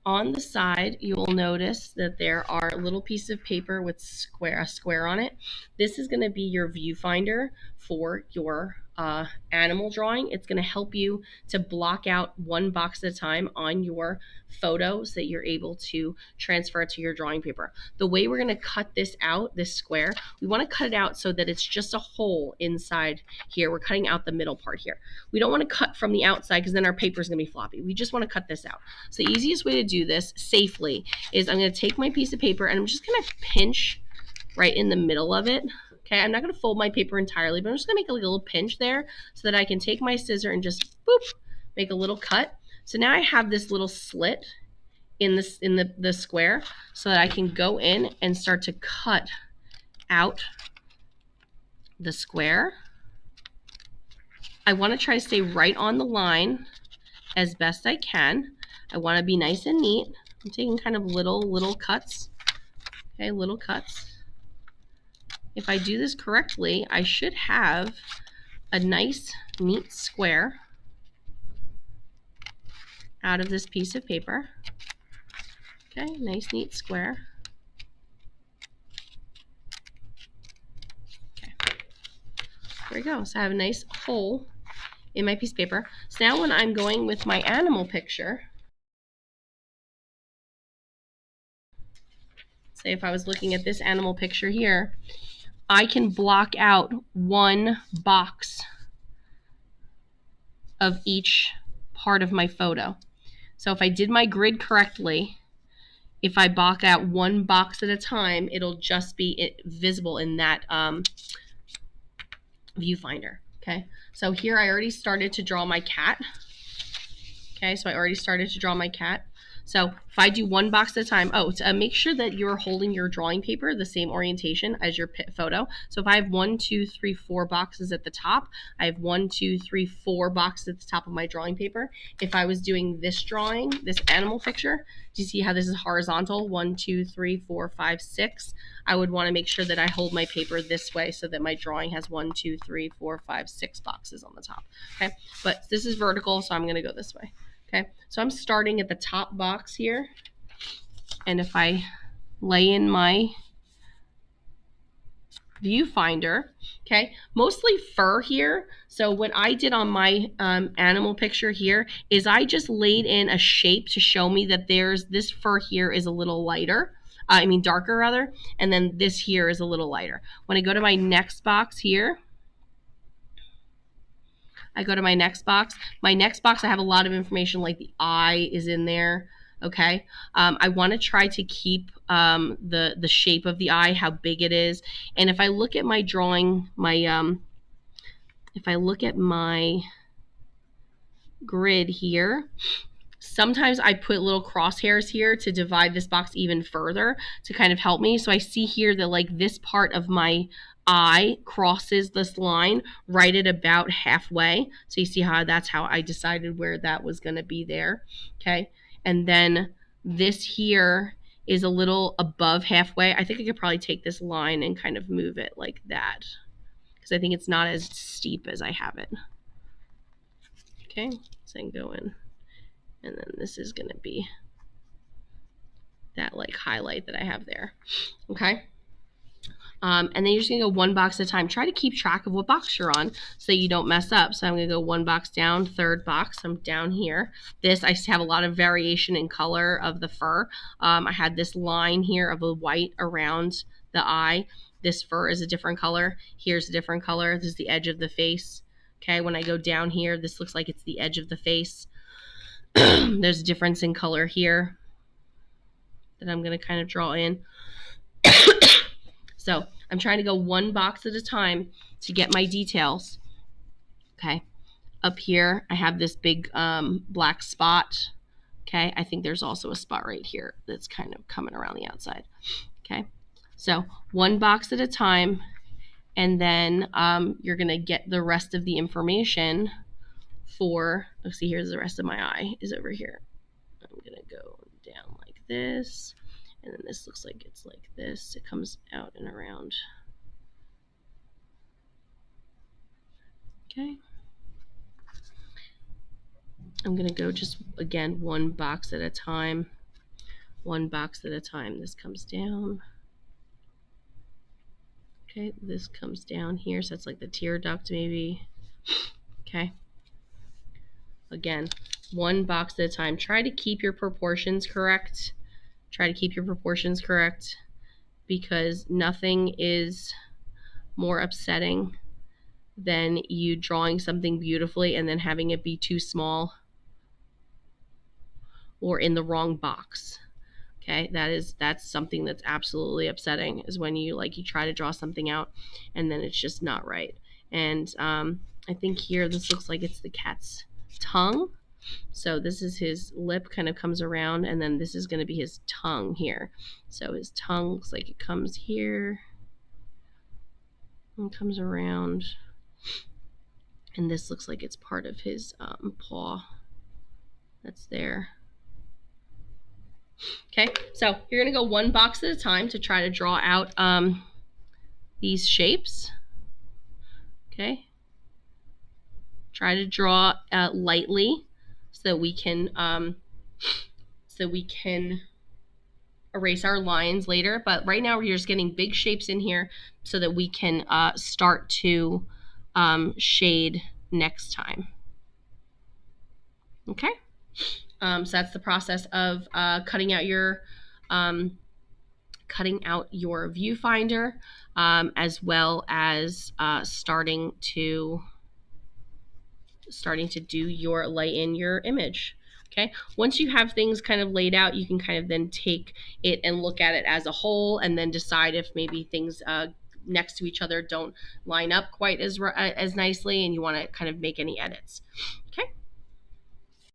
On the side, you will notice that there are a little piece of paper with a square on it. This is going to be your viewfinder for your animal drawing. It's going to help you to block out one box at a time on your photo so that you're able to transfer it to your drawing paper. The way we're going to cut this out, this square, we want to cut it out so that it's just a hole inside here. We're cutting out the middle part here. We don't want to cut from the outside because then our paper is going to be floppy. We just want to cut this out. So the easiest way to do this safely is I'm going to take my piece of paper and I'm just going to pinch right in the middle of it. Okay, I'm not going to fold my paper entirely, but I'm just going to make a little pinch there so that I can take my scissor and just boop, make a little cut. So now I have this little slit in the square so that I can go in and start to cut out the square. I want to try to stay right on the line as best I can. I want to be nice and neat. I'm taking kind of little cuts. Okay, little cuts. If I do this correctly, I should have a nice, neat square out of this piece of paper. Okay, nice, neat square. Okay, there we go. So I have a nice hole in my piece of paper. So now when I'm going with my animal picture, say if I was looking at this animal picture here, I can block out one box of each part of my photo. So if I did my grid correctly, if I block out one box at a time, it'll just be visible in that viewfinder. Okay, so here I already started to draw my cat. Okay, so I already started to draw my cat. So if I do one box at a time, make sure that you're holding your drawing paper the same orientation as your photo. So if I have 1, 2, 3, 4 boxes at the top, I have 1, 2, 3, 4 boxes at the top of my drawing paper. If I was doing this drawing, this animal picture, do you see how this is horizontal? 1, 2, 3, 4, 5, 6. I would want to make sure that I hold my paper this way so that my drawing has 1, 2, 3, 4, 5, 6 boxes on the top. Okay, but this is vertical, so I'm going to go this way. Okay, so I'm starting at the top box here, and if I lay in my viewfinder, okay, mostly fur here. So what I did on my animal picture here is I just laid in a shape to show me that this fur here is a little lighter. Darker rather, and then this here is a little lighter. When I go to my next box here, I go to my next box. My next box, I have a lot of information, like the eye is in there. Okay, I want to try to keep the shape of the eye, how big it is. And if I look at my drawing, if I look at my grid here, sometimes I put little crosshairs here to divide this box even further to kind of help me. So I see here that like this part of my eye crosses this line right at about halfway. So you see how that's how I decided where that was going to be there. Okay. And then this here is a little above halfway. I think I could probably take this line and kind of move it like that because I think it's not as steep as I have it. Okay. So I can go in. And then this is going to be that like highlight that I have there. Okay. And then you're just going to go one box at a time. Try to keep track of what box you're on so that you don't mess up. So I'm going to go one box down, third box. I'm down here. This, I have a lot of variation in color of the fur. I had this line here of a white around the eye. This fur is a different color. Here's a different color. This is the edge of the face. Okay. When I go down here, this looks like it's the edge of the face. There's a difference in color here that I'm going to kind of draw in. So I'm trying to go one box at a time to get my details. Okay. Up here, I have this big black spot. Okay. I think there's also a spot right here that's kind of coming around the outside. Okay. So one box at a time, and then you're going to get the rest of the information for, let's see, here's the rest of my eye is over here. I'm going to go down like this. And then this looks like it's like this. It comes out and around. Okay. I'm going to go just, again, one box at a time. one box at a time. This comes down. Okay, this comes down here, so that's like the tear duct maybe. Okay. Again, one box at a time. Try to keep your proportions correct. Try to keep your proportions correct because nothing is more upsetting than you drawing something beautifully and then having it be too small or in the wrong box. Okay, that's something that's absolutely upsetting, is when you try to draw something out and then it's just not right. And I think here this looks like it's the cat's tongue. So this is his lip, kind of comes around, and then this is going to be his tongue here. So his tongue looks like it comes here and comes around, and this looks like it's part of his paw that's there. Okay, so you're gonna go one box at a time to try to draw out these shapes. Okay, try to draw lightly so we can erase our lines later. But right now we're just getting big shapes in here so that we can start to shade next time. Okay, so that's the process of cutting out your viewfinder, as well as starting to do your light in your image. Okay, once you have things kind of laid out, you can kind of then take it and look at it as a whole and then decide if maybe things next to each other don't line up quite as nicely and you want to kind of make any edits. Okay,